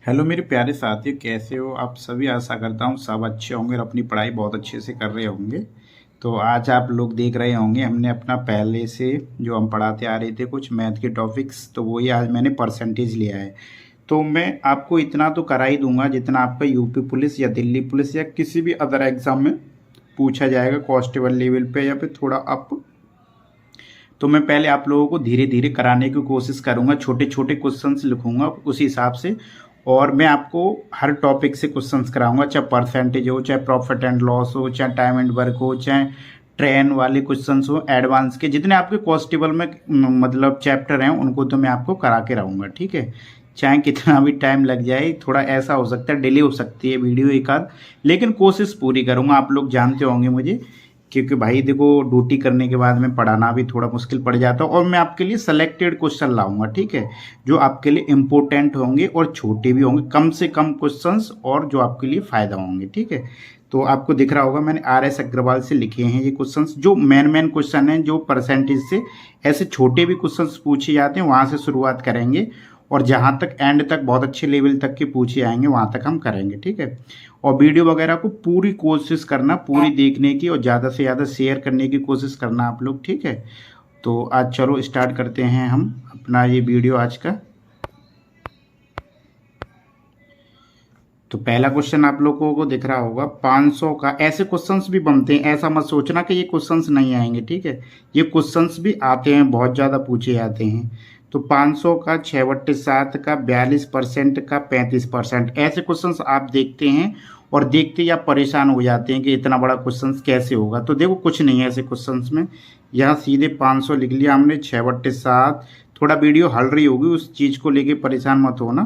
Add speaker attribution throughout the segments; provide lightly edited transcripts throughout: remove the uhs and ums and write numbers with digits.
Speaker 1: Hello मेरे प्यारे साथियों, कैसे हो आप सभी। आशा करता हूँ सब अच्छे होंगे और अपनी पढ़ाई बहुत अच्छे से कर रहे होंगे। तो आज आप लोग देख रहे होंगे हमने अपना पहले से जो हम पढ़ाते आ रहे थे कुछ मैथ के टॉपिक्स, तो वही आज मैंने परसेंटेज लिया है। तो मैं आपको इतना तो करा ही दूंगा जितना आपका यूपी पुलिस या दिल्ली पुलिस या किसी भी अदर एग्जाम में पूछा जाएगा कांस्टेबल लेवल पे या फिर थोड़ा अप। तो मैं पहले आप लोगों को धीरे धीरे कराने की कोशिश करूंगा, छोटे छोटे क्वेश्चंस लिखूंगा उस हिसाब से। और मैं आपको हर टॉपिक से क्वेश्चंस कराऊंगा, चाहे परसेंटेज हो, चाहे प्रॉफिट एंड लॉस हो, चाहे टाइम एंड वर्क हो, चाहे ट्रेन वाले क्वेश्चंस हो, एडवांस के जितने आपके कॉन्स्टेबल में मतलब चैप्टर हैं उनको तो मैं आपको करा के रहूँगा। ठीक है, चाहे कितना भी टाइम लग जाए, थोड़ा ऐसा हो सकता है डिले हो सकती है वीडियो एक आध, लेकिन कोशिश पूरी करूँगा। आप लोग जानते होंगे मुझे, क्योंकि भाई देखो ड्यूटी करने के बाद में पढ़ाना भी थोड़ा मुश्किल पड़ जाता है। और मैं आपके लिए सेलेक्टेड क्वेश्चन लाऊंगा, ठीक है, जो आपके लिए इम्पोर्टेंट होंगे और छोटे भी होंगे, कम से कम क्वेश्चंस, और जो आपके लिए फ़ायदा होंगे। ठीक है, तो आपको दिख रहा होगा मैंने RS अग्रवाल से लिखे हैं ये क्वेश्चंस, जो मेन क्वेश्चन हैं, जो परसेंटेज से ऐसे छोटे भी क्वेश्चंस पूछे जाते हैं वहाँ से शुरुआत करेंगे, और जहाँ तक एंड तक बहुत अच्छे लेवल तक के पूछे आएंगे वहाँ तक हम करेंगे। ठीक है, और वीडियो वगैरह को पूरी कोशिश करना, पूरी देखने की, और ज़्यादा से ज़्यादा शेयर करने की कोशिश करना आप लोग। ठीक है, तो आज चलो स्टार्ट करते हैं हम अपना ये वीडियो आज का। तो पहला क्वेश्चन आप लोगों को दिख रहा होगा 500 का। ऐसे क्वेश्चंस भी बनते हैं, ऐसा मत सोचना कि ये क्वेश्चंस नहीं आएंगे। ठीक है, ये क्वेश्चंस भी आते हैं, बहुत ज़्यादा पूछे जाते हैं। तो 500 का 6/7 का 42% का 35%, ऐसे क्वेश्चंस आप देखते हैं और देखते ही आप परेशान हो जाते हैं कि इतना बड़ा क्वेश्चन कैसे होगा। तो देखो कुछ नहीं है ऐसे क्वेश्चंस में, यहाँ सीधे 500 लिख लिया हमने, 6/7। थोड़ा वीडियो हल रही होगी, उस चीज़ को लेके परेशान मत होना।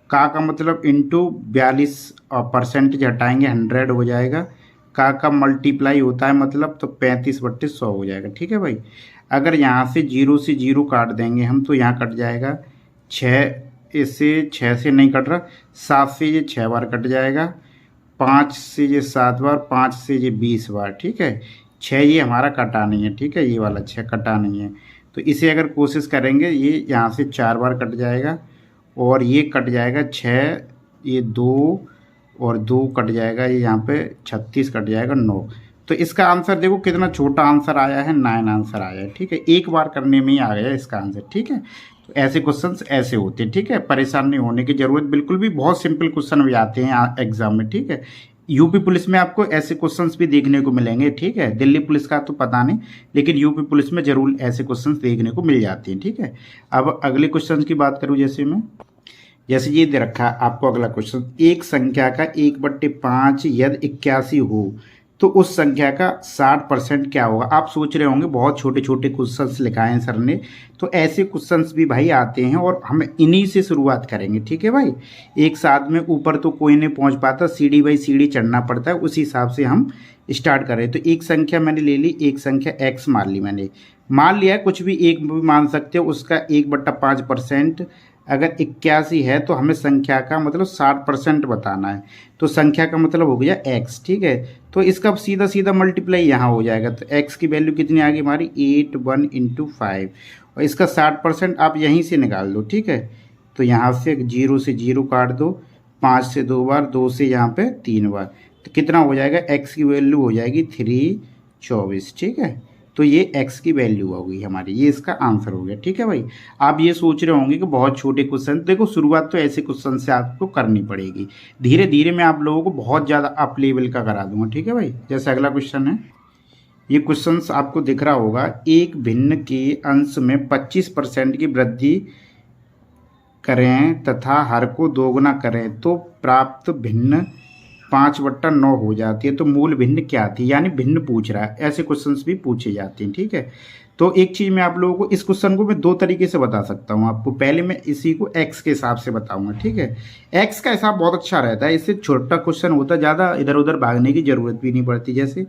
Speaker 1: का मतलब इंटू 42% हटाएंगे 100 हो जाएगा। का मल्टीप्लाई होता है मतलब, तो 35/100 हो जाएगा। ठीक है भाई, अगर यहाँ से 0 से 0 काट देंगे हम तो यहाँ कट जाएगा 6, इससे 6 से नहीं कट रहा, 7 से ये 6 बार कट जाएगा, 5 से ये 7 बार, 5 से ये 20 बार। ठीक है, 6 ये हमारा कटा नहीं है। ठीक है, ये वाला 6 कटा नहीं है, तो इसे अगर कोशिश करेंगे ये यहाँ से 4 बार कट जाएगा, और ये कट जाएगा 6, ये 2 और 2 कट जाएगा, ये यहाँ पे 36 कट जाएगा 9। तो इसका आंसर देखो कितना छोटा आंसर आया है, 9 आंसर आया है। ठीक है, एक बार करने में ही आ गया इसका आंसर। ठीक है, तो ऐसे क्वेश्चंस ऐसे होते हैं। ठीक है, परेशान नहीं होने की जरूरत बिल्कुल भी, बहुत सिंपल क्वेश्चन भी आते हैं एग्जाम में। ठीक है, यूपी पुलिस में आपको ऐसे क्वेश्चंस भी देखने को मिलेंगे। ठीक है, दिल्ली पुलिस का तो पता नहीं, लेकिन यूपी पुलिस में जरूर ऐसे क्वेश्चंस देखने को मिल जाते हैं। ठीक है, अब अगले क्वेश्चन की बात करूँ, जैसे ये दे रखा है आपको अगला क्वेश्चन, एक संख्या का 1/5 यदि 81 हो तो उस संख्या का 60% क्या होगा। आप सोच रहे होंगे बहुत छोटे छोटे क्वेश्चंस लिखाए हैं सर ने, तो ऐसे क्वेश्चंस भी भाई आते हैं और हम इन्हीं से शुरुआत करेंगे। ठीक है भाई, एक साथ में ऊपर तो कोई नहीं पहुंच पाता, सीढ़ी बाई सीढ़ी चढ़ना पड़ता है, उसी हिसाब से हम स्टार्ट करें। तो एक संख्या मैंने ले ली, एक संख्या x मान ली मैंने, मान लिया कुछ भी एक भी मान सकते हो, उसका 1/5% अगर 81 है तो हमें संख्या का मतलब 60% बताना है, तो संख्या का मतलब हो गया x। ठीक है, तो इसका सीधा सीधा मल्टीप्लाई यहाँ हो जाएगा, तो x की वैल्यू कितनी आ गई हमारी 81 × 5, और इसका 60% आप यहीं से निकाल दो। ठीक है, तो यहाँ से 0 से 0 काट दो, 5 से 2 बार, 2 से यहाँ पे 3 बार, तो कितना हो जाएगा, x की वैल्यू हो जाएगी 324। ठीक है, तो ये x की वैल्यू होगी हमारी, ये इसका आंसर हो गया। ठीक है भाई, आप ये सोच रहे होंगे कि बहुत छोटे क्वेश्चन, देखो शुरुआत तो ऐसे क्वेश्चन से आपको करनी पड़ेगी, धीरे धीरे मैं आप लोगों को बहुत ज़्यादा अप लेवल का करा दूंगा। ठीक है भाई, जैसे अगला क्वेश्चन है, ये क्वेश्चन आपको दिख रहा होगा, एक भिन्न के अंश में 25% की वृद्धि करें तथा हर को दोगुना करें तो प्राप्त भिन्न 5/9 हो जाती है, तो मूल भिन्न क्या थी, यानी भिन्न पूछ रहा है। ऐसे क्वेश्चंस भी पूछे जाते हैं। ठीक है, तो एक चीज़ मैं आप लोगों को, इस क्वेश्चन को मैं 2 तरीके से बता सकता हूँ आपको। पहले मैं इसी को x के हिसाब से बताऊंगा। ठीक है, x का हिसाब बहुत अच्छा रहता है, इससे छोटा क्वेश्चन होता है, ज़्यादा इधर उधर भागने की जरूरत भी नहीं पड़ती। जैसे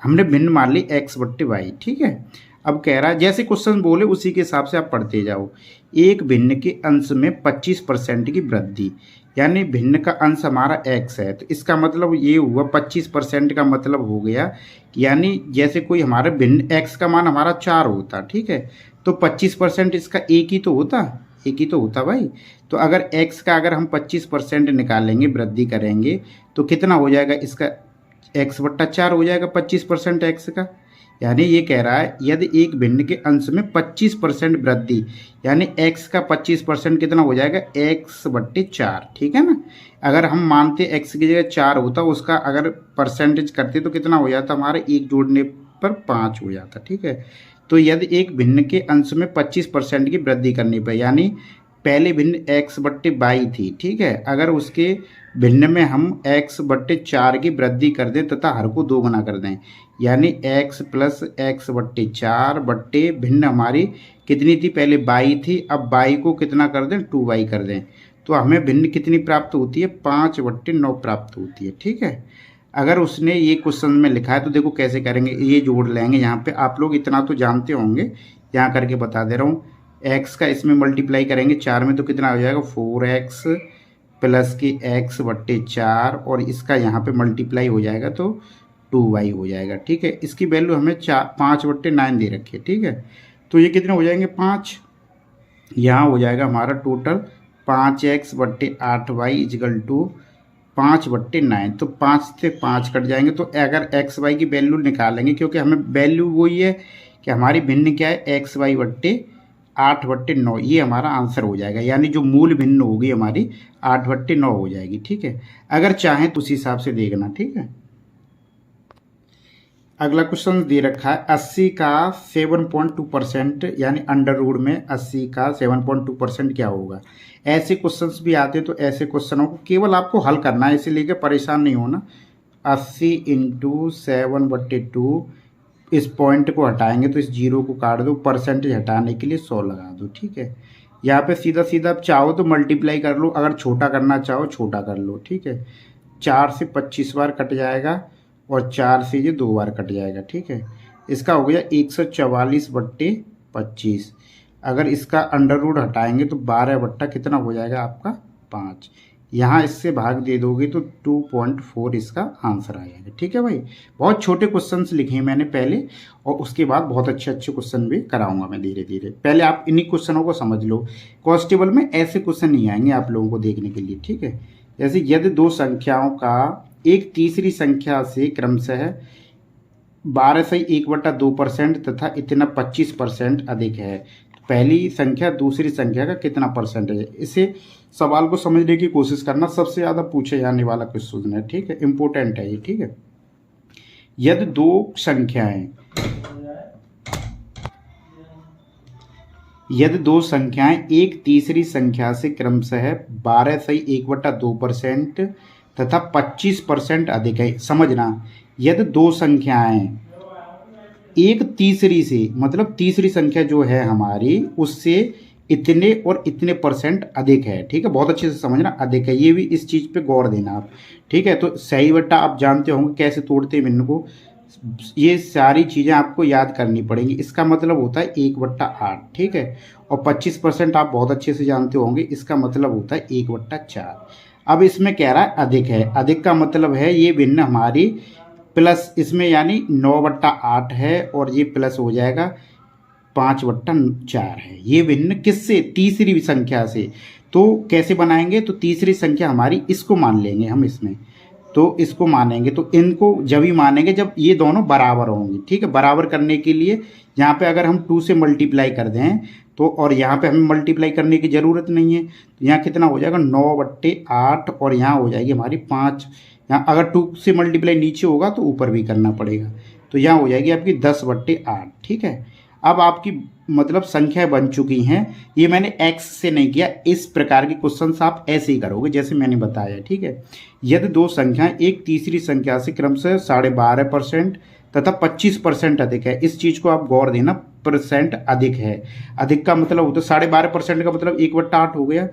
Speaker 1: हमने भिन्न मान ली x/y। ठीक है, अब कह रहा है जैसे क्वेश्चन बोले उसी के हिसाब से आप पढ़ते जाओ। एक भिन्न के अंश में 25% की वृद्धि, यानी भिन्न का अंश हमारा x है, तो इसका मतलब ये हुआ 25% का मतलब हो गया, यानी जैसे कोई हमारे भिन्न x का मान हमारा 4 होता। ठीक है, तो 25% इसका एक ही तो होता, एक ही तो होता भाई। तो अगर x का अगर हम 25% निकालेंगे, वृद्धि करेंगे, तो कितना हो जाएगा इसका, x/4 हो जाएगा 25% x का। यानी ये कह रहा है यदि एक भिन्न के अंश में 25% वृद्धि, यानी x का 25% कितना हो जाएगा, x/4, ठीक है ना। अगर हम मानते x की जगह 4 होता, उसका अगर परसेंटेज करते तो कितना हो जाता हमारा, 1 जोड़ने पर 5 हो जाता, ठीक है। तो यदि एक भिन्न के अंश में 25% की वृद्धि करनी पड़े, यानी पहले भिन्न x/22 थी, ठीक है, अगर उसके भिन्न में हम x/4 की वृद्धि कर दें तथा हर को 2 गुना कर दें, यानी x + x/4 बट्टे भिन्न हमारी कितनी थी, पहले 22 थी, अब 22 को कितना कर दें, 2y कर दें, तो हमें भिन्न कितनी प्राप्त होती है, 5/9 प्राप्त होती है, ठीक है। अगर उसने ये क्वेश्चन में लिखा है तो देखो कैसे करेंगे, ये जोड़ लेंगे यहाँ पे, आप लोग इतना तो जानते होंगे, यहाँ करके बता दे रहा हूँ। x का इसमें मल्टीप्लाई करेंगे 4 में तो कितना हो जाएगा, 4x प्लस की x/4, और इसका यहाँ पे मल्टीप्लाई हो जाएगा तो 2y हो जाएगा, ठीक है। इसकी वैल्यू हमें 5/9 दे रखी है, ठीक है। तो ये कितने हो जाएंगे, 5, यहाँ हो जाएगा हमारा टोटल 5x/8y = 5/9, तो 5 से 5 कट जाएंगे। तो अगर एक्स वाई की वैल्यू निकालेंगे, क्योंकि हमें वैल्यू वही है कि हमारी भिन्न क्या है, xy/8/9, ये हमारा आंसर हो जाएगा, यानी जो मूल भिन्न होगी हमारी 8/9 हो जाएगी, ठीक है। अगर चाहें तो उस हिसाब से देखना, ठीक है। अगला क्वेश्चन दे रखा है 80 का 7.2%, यानी अंडर रूट में 80 का 7.2% क्या होगा। ऐसे क्वेश्चंस भी आते हैं, तो ऐसे क्वेश्चनों को केवल आपको हल करना है, इसीलिए कि परेशान नहीं होना। 80 × 7/2, इस पॉइंट को हटाएंगे तो इस जीरो को काट दो, परसेंटेज हटाने के लिए 100 लगा दो, ठीक है। यहाँ पे सीधा सीधा आप चाहो तो मल्टीप्लाई कर लो, अगर छोटा करना चाहो छोटा कर लो, ठीक है। 4 से 25 बार कट जाएगा और 4 से ये 2 बार कट जाएगा, ठीक है। इसका हो गया 144/25। अगर इसका अंडर रूट हटाएंगे तो 12 बट्टा कितना हो जाएगा आपका, 5। यहाँ इससे भाग दे दोगे तो 2.4 इसका आंसर आ जाएगा, ठीक है भाई। बहुत छोटे क्वेश्चंस लिखे हैं मैंने पहले, और उसके बाद बहुत अच्छे अच्छे क्वेश्चन भी कराऊंगा मैं धीरे धीरे। पहले आप इन्हीं क्वेश्चनों को समझ लो, कांस्टेबल में ऐसे क्वेश्चन नहीं आएंगे आप लोगों को देखने के लिए, ठीक है। जैसे यदि दो संख्याओं का एक तीसरी संख्या से क्रमशः 12/1/2% तथा इतना 25% अधिक है, पहली संख्या दूसरी संख्या का कितना परसेंटेज है। इसे सवाल को समझने की कोशिश करना, सबसे ज़्यादा पूछे जाने वाला क्वेश्चन है, ठीक है, इंपॉर्टेंट है ये, ठीक है। यदि दो संख्याएं एक तीसरी संख्या से क्रमशः 12/1/2% तथा 25% अधिक है, समझना, यदि दो संख्याएं एक तीसरी से, मतलब तीसरी संख्या जो है हमारी उससे इतने और इतने परसेंट अधिक है, ठीक है, बहुत अच्छे से समझना, अधिक है, ये भी इस चीज़ पे गौर देना आप, ठीक है। तो सही बट्टा आप जानते होंगे कैसे तोड़ते हैं भिन्न को, ये सारी चीज़ें आपको याद करनी पड़ेंगी। इसका मतलब होता है 1/8, ठीक है, और 25% आप बहुत अच्छे से जानते होंगे, इसका मतलब होता है 1/4। अब इसमें कह रहा है अधिक है, अधिक का मतलब है ये भिन्न हमारी प्लस इसमें यानी 9/8 है, और ये प्लस हो जाएगा 5/4 है। ये भिन्न किससे, तीसरी संख्या से। तो कैसे बनाएंगे, तो तीसरी संख्या हमारी इसको मान लेंगे हम, इसमें तो इसको मानेंगे, तो इनको जब ही मानेंगे जब ये दोनों बराबर होंगे, ठीक है। बराबर करने के लिए यहाँ पे अगर हम 2 से मल्टीप्लाई कर दें तो, और यहाँ पे हमें मल्टीप्लाई करने की ज़रूरत नहीं है, तो यहाँ कितना हो जाएगा 9/8, और यहाँ हो जाएगी हमारी 5। यहाँ अगर 2 से मल्टीप्लाई नीचे होगा तो ऊपर भी करना पड़ेगा, तो यहाँ हो जाएगी आपकी 10/8, ठीक है। अब आपकी मतलब संख्या बन चुकी हैं, ये मैंने x से नहीं किया, इस प्रकार के क्वेश्चंस आप ऐसे ही करोगे जैसे मैंने बताया, ठीक है। यदि दो संख्याएं एक तीसरी संख्या से क्रमशः 12.5% तथा 25% अधिक है, इस चीज़ को आप गौर देना, परसेंट अधिक है। अधिक का मतलब होता है 12.5% का मतलब 1/8 हो गया,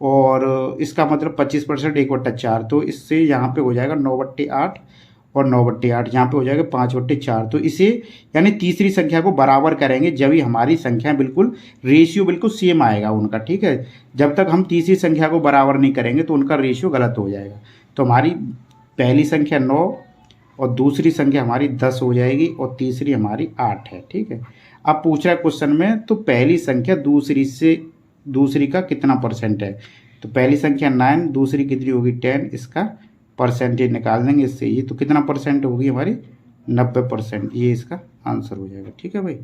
Speaker 1: और इसका मतलब 25% 1/4, तो इससे यहाँ पे हो जाएगा 9/8, और 9/8 यहाँ पे हो जाएगा 5/4। तो इसे यानी तीसरी संख्या को बराबर करेंगे जब ही हमारी संख्या बिल्कुल रेशियो बिल्कुल सेम आएगा उनका, ठीक है। जब तक हम तीसरी संख्या को बराबर नहीं करेंगे तो उनका रेशियो गलत हो जाएगा। तो हमारी पहली संख्या 9 और दूसरी संख्या हमारी 10 हो जाएगी, और तीसरी हमारी 8 है, ठीक है। अब पूछ रहा है क्वेश्चन में, तो पहली संख्या दूसरी से दूसरी का कितना परसेंट है। तो पहली संख्या 9, दूसरी कितनी होगी 10, इसका परसेंटेज निकाल देंगे इससे। ये तो कितना परसेंट होगी हमारी 90%, ये इसका आंसर हो जाएगा। ठीक है भाई।